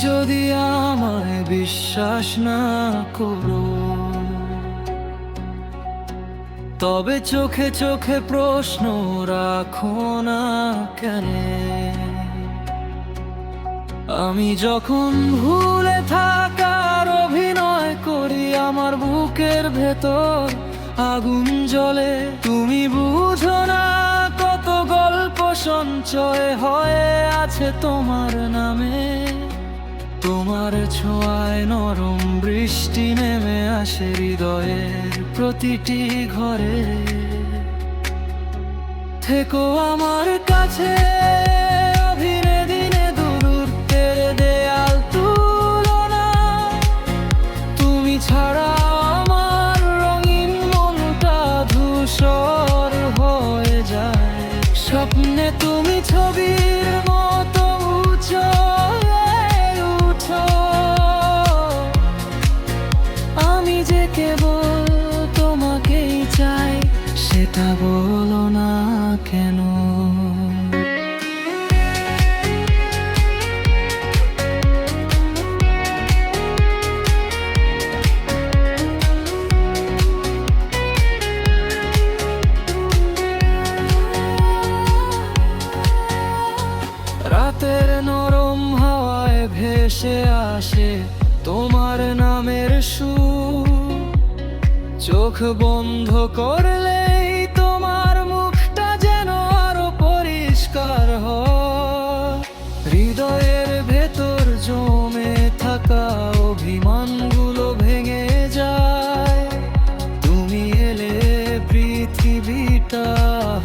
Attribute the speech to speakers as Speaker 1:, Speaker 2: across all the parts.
Speaker 1: যদি আমায় বিশ্বাস না করো, তবে চোখে চোখে প্রশ্ন রাখো না কেন? আমি যখন ভুলে থাকার অভিনয় করি, আমার বুকের ভেতর আগুন জ্বলে। তুমি বুঝো না কত গল্প সঞ্চয় হয়ে আছে তোমার নামে। তোমার ছোঁয়ায় নরম বৃষ্টি নেমে আসে হৃদয়ের প্রতিটি ঘরে। থেকো আমার কাছে, অভিনে দিনে দূরত্বের দেয়াল তুলো না। তুমি ছাড়া আমার রঙিন মনটা ধূসর হয়ে যায়। স্বপ্নে তুমি ছবির মতো উজ্জ্বলে উঠো। আমি যে কেবল তোমাকেই চাই, সেটা বলো না কেন? রাতের নরম হাওয়ায় ভেসে আসে তোমার নামের সুর। চোখ বন্ধ করলেই তোমার মুখটা যেন আরো পরিষ্কার হয়। হৃদয়ের ভেতর জমে থাকা অভিমানগুলো ভেঙে যায়। তুমি এলে পৃথিবীটা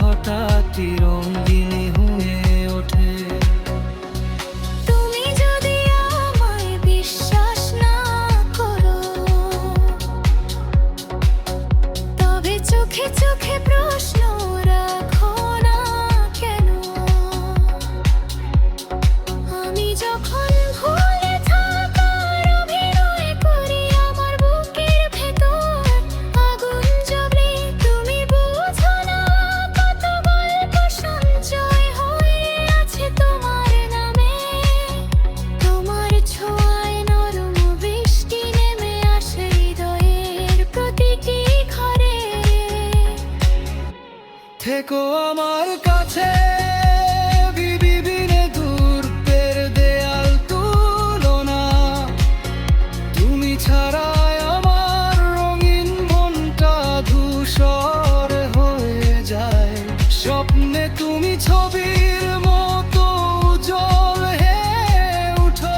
Speaker 1: হঠাৎই রঙিনী হয়ে ওঠে।
Speaker 2: তুমি যদি আমায় বিশ্বাস না করো, তবে চোখে চোখে প্রশ্ন রাখো না কেন? আমি যখন ভুলে থাকার অভিনয় করি, আমার বুকের ভেতর আগুন জ্বলে। তুমি বুঝো না কত গল্প সঞ্চয় হয়ে আছে তোমার নামে। তোমার ছোঁয়ায় নরম বৃষ্টি নেমে আসে হৃদয়ের প্রতিটি ঘরে।
Speaker 1: থেকো আমার কাছে, বিবিনে দূরত্বের দেয়াল তুলো না। তুমি ছাড়াই আমার রঙিন মনটা ধূসর হয়ে যায়। স্বপ্নে তুমি ছবির মতো উজ্জ্বল হয়ে উঠো।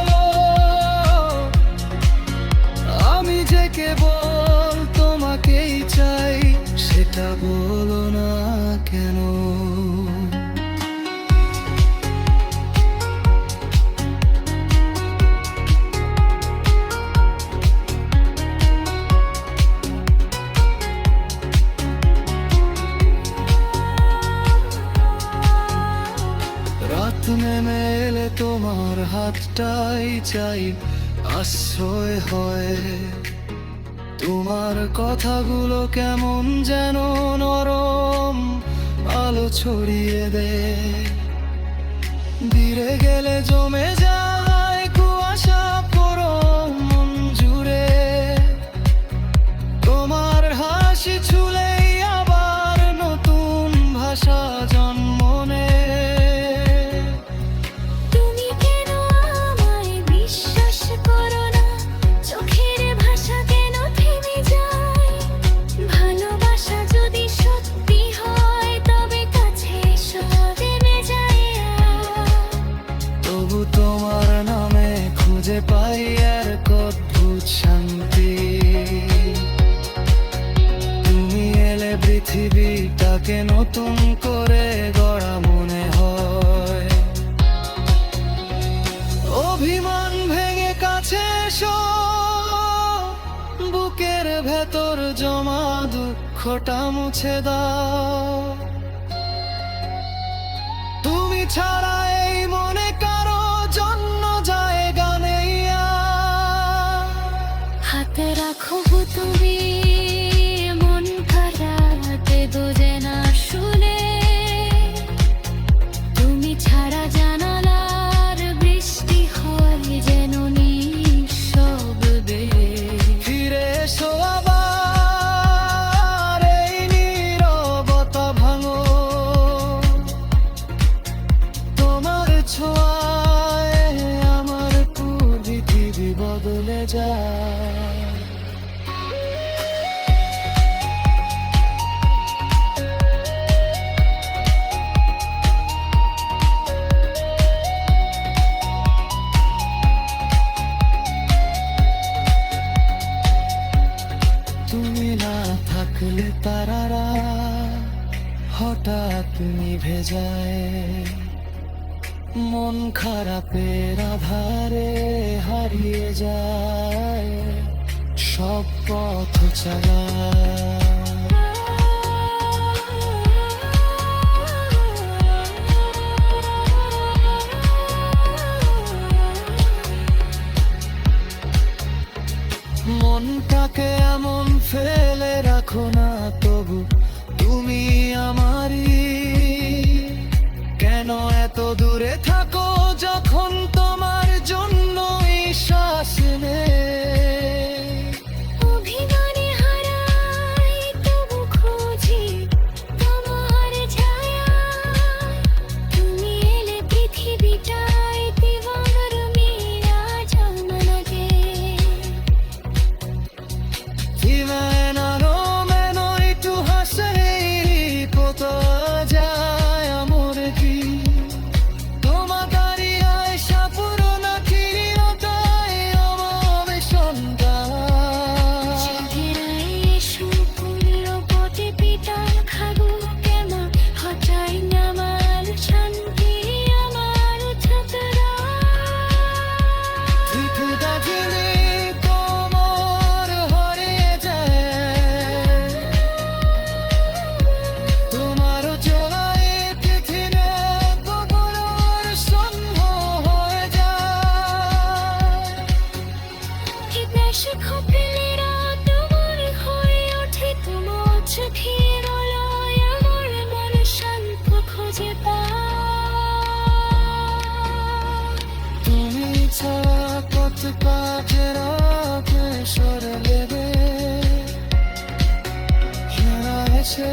Speaker 1: আমি যে কেবল তোমাকেই চাই, সেটা বলো না কেন? রাত নেমে এলে তোমার হাতটাই চাই আশ্রয় হয়। তোমার কথাগুলো কেমন যেন নরম আলো ছড়িয়ে দেয়। ধীরে গেলে জমে যায় কুয়াশা পুরো মন জুড়ে। তোমার হাসি ছুলেই আবার নতুন ভাষা জন্ম নেয়।
Speaker 2: তুমি কেন আমায় বিশ্বাস করো না? চোখের ভাষা কেন থেমে যায়? ভালোবাসা যদি সত্যি হয়, তবে কাছে এসো থেমে যায়।
Speaker 1: তবু তোমার নামে খুঁজে পাই এক অদ্ভুত শান্তি। তুমি এলে পৃথিবীটাকে নতুন করে গড়া মনে হয়। অভিমান ভেঙে কাছে এসো, বুকের ভেতর জমা দুঃখটা মুছে দাও। তুমি ছাড়া এই মনে কারো জন্য জায়গা নেই আর।
Speaker 2: হাতে রাখো তুমি মন খারাতে দোজে না শুনে। তুমি ছাড়া জানালার বৃষ্টি হয় যেন
Speaker 1: বদলে যায়। তুমি না থাকলে তারারা হঠাৎ নিভে যায়, মন খারাপের আধারে হারিয়ে যায় সব পথ চলা। মনটাকে এমন ফেলে রাখো না, তবু তুমি আমারই। কেন এত দূরে থাকো যখন তোমার জন্যই শ্বাস নেই?
Speaker 2: অভিমানে হারাই তবু খুঁজি তোমার ছায়া। তুমি এলে পৃথিবীটাই দিওয়ানার মেরা জানাগে।
Speaker 1: Divina nome tu hasei poto যায় amore কি তোমার দাঁড়িয়ে সাপুরনা কিরতায় আমার সন্ধ্যা।
Speaker 2: চিঠিরাই সুপুল্য পটে পিটাল খাবো কেমন হঠাই নামাল শান্তি আমার ছাতরা।
Speaker 1: ঠিক দাখিলে তোমার হারিয়ে যায়, তোমার চলায় পৃথিবী কবরের সন্ধ হয়ে যায়।
Speaker 2: হিমেশ খোপেলেরা তোমার হয়ে ওঠে তোমার চোখের আলোয় আমার মন শান্ত খুঁজে পায়।
Speaker 1: তুমি ছাড়া কত কাজের আগে সরে লেগে এসে